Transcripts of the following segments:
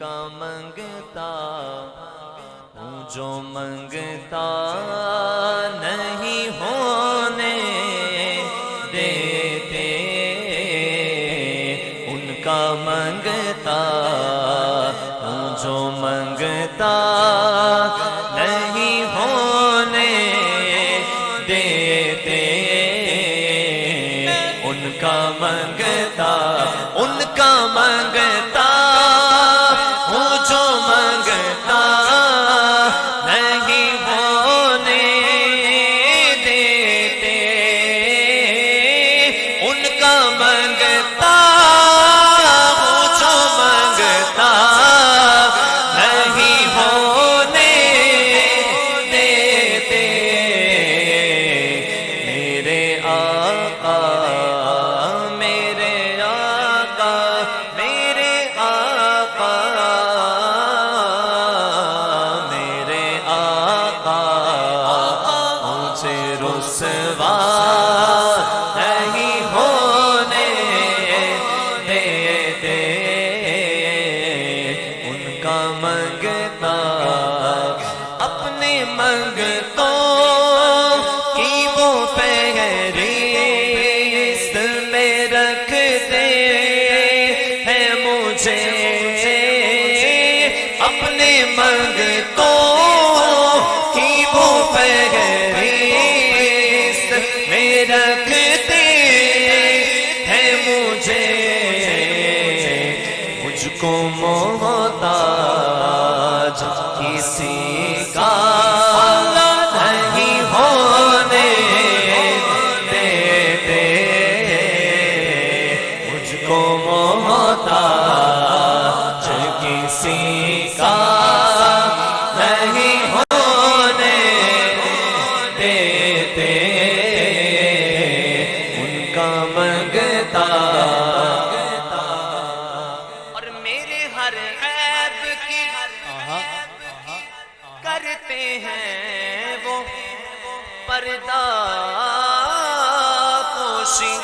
کا منگتا ہوں جو منگتا نہیں ہونے دیتے، ان کا منگتا ہوں جو منگتا نہیں ہونے دیتے، ان کا منگتا ہوں جو منگتا نہیں ہونے دیتے، ان کا منگتا ہوں جو منگتا نہیں ہونے دیتے، میرے آقا رسوا نہیں ہونے دیتے، ان کا منگتا اپنے منگتوں کی وہ فہرست میں رکھتے ہیں مجھے، اپنے منگتوں کی وہ فہرست رکھتے ہیں مجھے، مجھ کو محتاج کسی کا نہیں ہونے دیتے، مجھ کو محتاج کسی کا نہیں ہونے دیتے، اور میرے ہر عیب کی کرتے ہیں وہ پردہ پوشی،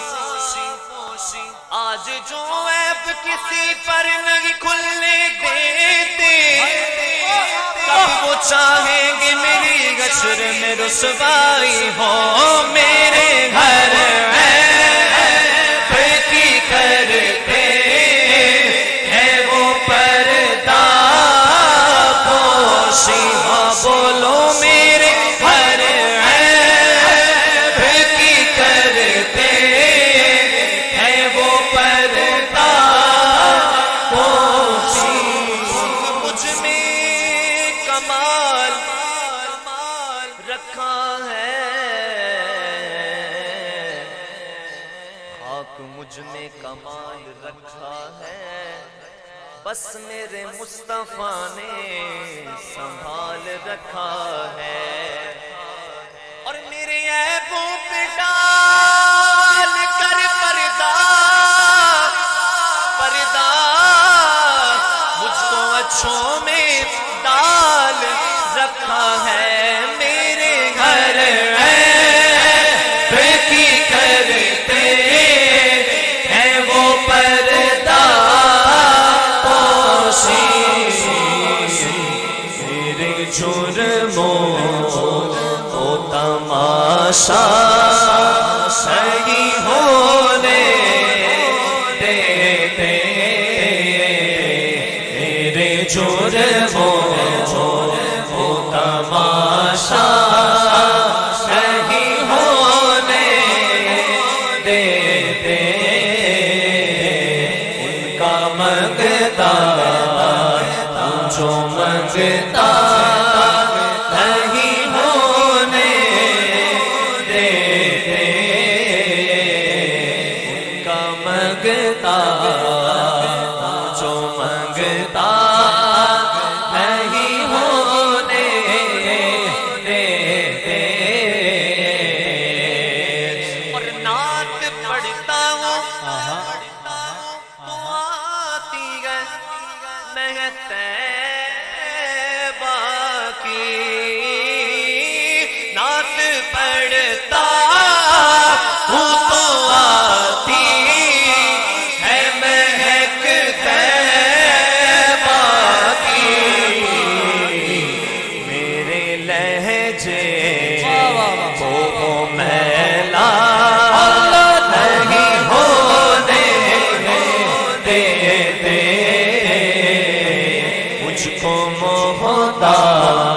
آج جو عیب کسی پر نہیں کھلنے دیتے، کب وہ چاہیں گے میری حشر میں رسوائی ہو، میرے گھر کرتے ہیں وہ پردہ پوشی، ہاں بولو میرے ہر عیب کی کرتے ہیں وہ پردہ پوشی، مجھ میں کمال رکھا ہے، مجھ میں کمال رکھا ہے، بس میرے مصطفیٰ نے سنبھال رکھا ہے، اور میرے عیبوں پہ ڈال کر پردہ مجھ کو اچھوں میں ڈال رکھا ہے، میرے گھر کی کرتے پردہ پوشی، میرے جرموں کو تماشا نہیں ہونے دیتے، میرے جرموں کو تماشا نہیں ہونے دیتے، منگتا جو منگتا نہیں ہونے دیتے، ان کا منگتا جو منگتا نہیں ہونے دیتے، اور نعت پڑھتا ہوں طیبہ کی، نعت پڑھتا ہوں تو آتی ہے مہک طیبہ خدا